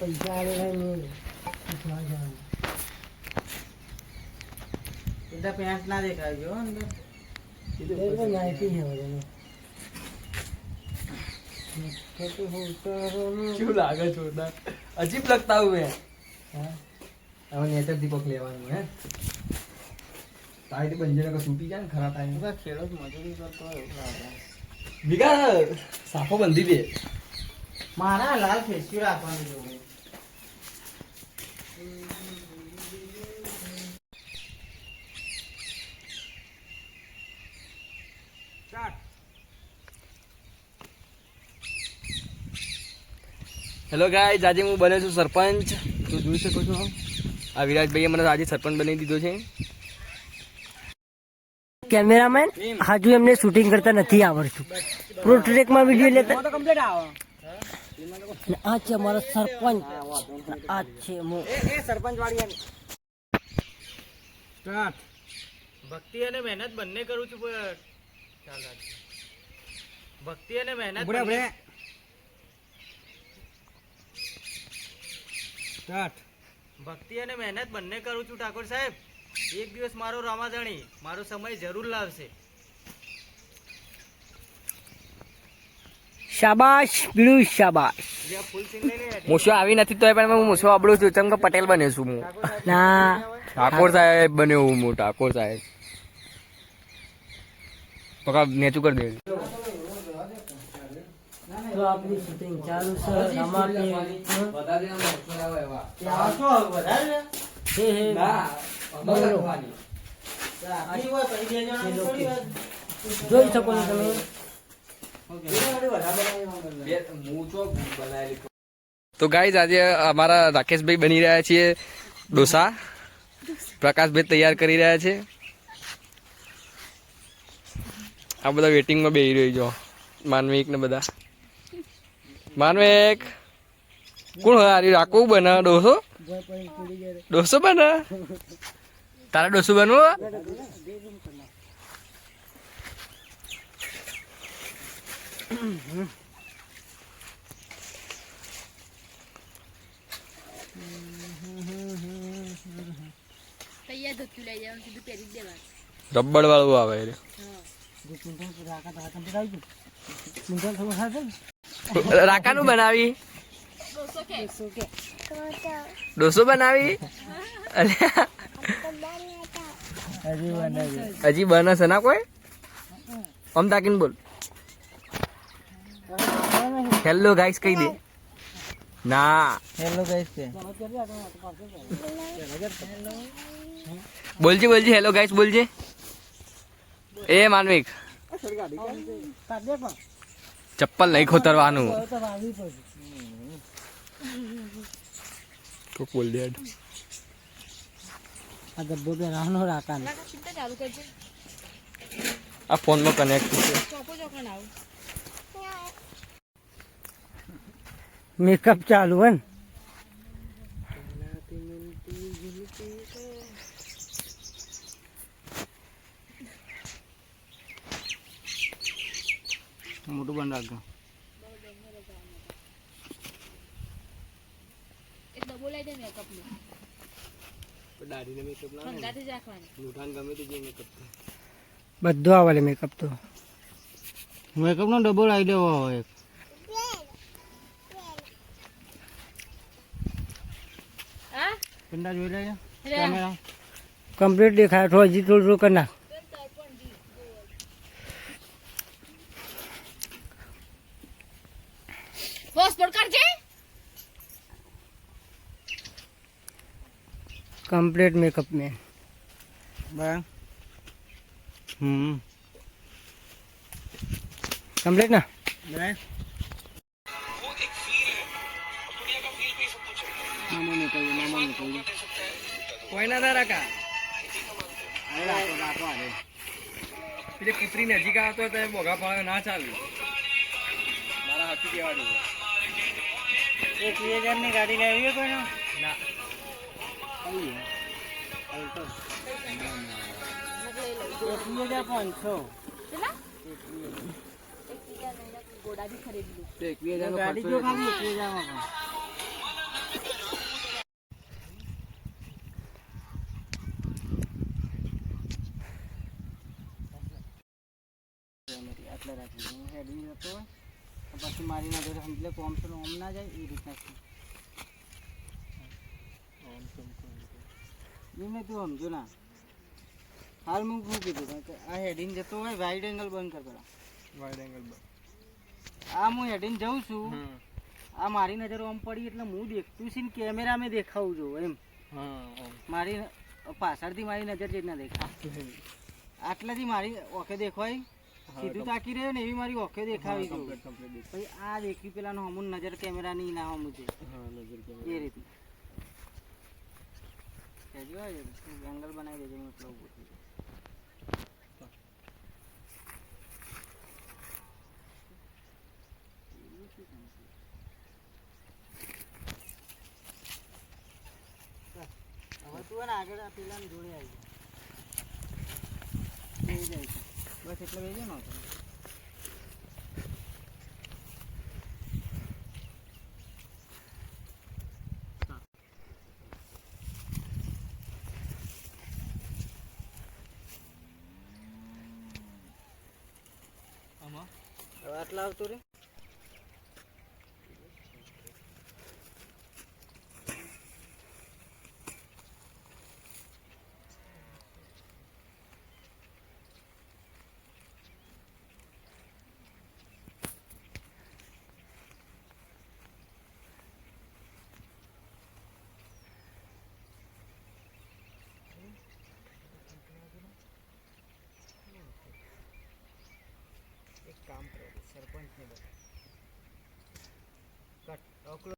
પૈસા આવે પેન્ટ ના દેખાય શું લાગે જોરદાર અજીબ લગતા હું હવે નેચર દીપક લેવાનું હે તારી બંજરે કા છૂટી જાય ને ખરા ટાઈમ ખેડૂત મજૂરી કરતો હોય એવું લાગે. વિકા સાફો બંધી દે મારા લાલ ફેસી રાખવાનું જોવે. હેલો ગાઈઝ, આજે હું બન્યો છું સરપંચ. તો જોઈ શકો છો આ વિરાજભાઈએ મને આજે સરપંચ બનાવી દીધો છે. કેમેરામેન હજુ એમને શૂટિંગ કરતા નથી આવડતું. પ્રોટ્રેકમાં વિડીયો લેતા આ છે અમારો સરપંચ. આ છે સરપંચ વાળી સ્ટાર્ટ. ભક્તિ અને મહેનત બંને કરું છું. ચાલ ભક્તિ અને મહેનત સ્ટાર્ટ. ભક્તિ અને મહેનત બંને કરું છું ઠાકોર સાહેબ. એક દિવસ મારો રામાધણી મારો સમય જરૂર લાવશે. શાબાશ પીળું શાબાશ. મૂછો આવી નથી તો પણ હું મૂછો આબડું છું. ચમકે પટેલ બન્યો છું હું. ના ઠાકોર સાહેબ બન્યો હું ઠાકોર સાહેબ. તો કા નેચું કરી દે. તો આપણી શૂટિંગ ચાલુ છે. જોઈ શકો છો તમે. તો ગાઈઝ આજે અમારા રાકેશભાઈ બની રહ્યા છીએ ડોસા. પ્રકાશભાઈ તૈયાર કરી રહ્યા છે. આ બધા વેટિંગમાં બેસી રહી જો માનવિક ને બધા. માનવિક કોણ હારી રાખવું બને ડોસો ડોસો બને તારા ડોસો બનવું. રબડ વાળું આવે રાકાનું બનાવી ડોસો બનાવી. હજી બને છે ના કોઈ. આમ તાકીને બોલ હેલો ગાઈસ કહી દે. ના હેલો ગાઈસ કે બોલજે બોલજે હેલો ગાઈસ બોલજે. એ માનવિક ચપ્પલ નહીં ખોતરવાનું તો બોલ દે. આ ડબ્બો બે રાનો રાકા આ ફોનમાં કનેક્ટ છે. મેકઅપ ચાલુ હે ને. મોટું બંધ રાખજો. બધું આવે મેકઅપ તો. મેકઅપ નો ડબ્બો લાવી દેવો હોય. પિંડા જોઈ લેજો કેમેરા કમ્પ્લીટ દેખાય. થોડું હજી થોડું કરી નાખ. कंप्लीट मेकअप में कंप्लीट ना કોઈ ના રાકા પેલી કૂતરી નજીક આવતો તો બોગા પાડે ના ચાલે. મારા હાથી કહેવાનું 1000 ની ગાડી લાવી કોઈ ના 1500 ગાડી જો ખાલી 21,000 માં પણ. આટલા રાખી દઉં. હું હેડિંગ જતો હોય તો પછી મારી ના જોડે સમજી લે કોમ છે ઓમ ના જાય એ રીતના છે. એમને તું સમજો ના. હાલ હું શું કીધું કે આ હેડિંગ જતો હોય વાઇડ એંગલ બંધ કર પેલા. વાઇડ એંગલ આ હું હેડિંગ જઉં છું. આ મારી નજર ઓમ પડી એટલે હું દેખતું છે ને કેમેરામાં દેખાવું છું એમ. મારી પાછળથી મારી નજર જ ના દેખાય. આટલાથી મારી ઓકે દેખાય સીધું તાકી રહ્યો ને એવી મારી ઓકે દેખાવી ગયું. પછી આ દેખી પેલાનો હમું નજર કેમેરાની ના હમું છે એ રીતે એંગલ બનાવી દેજો હું એટલો ઊભો થઈ જાઉં. હવે તું ને આગળ પેલા જોડે આવી જાય છે બસ એટલે બેજો ને હવે આટલા આવતો રે. એક કામ કરો સરપંચને બધા કટ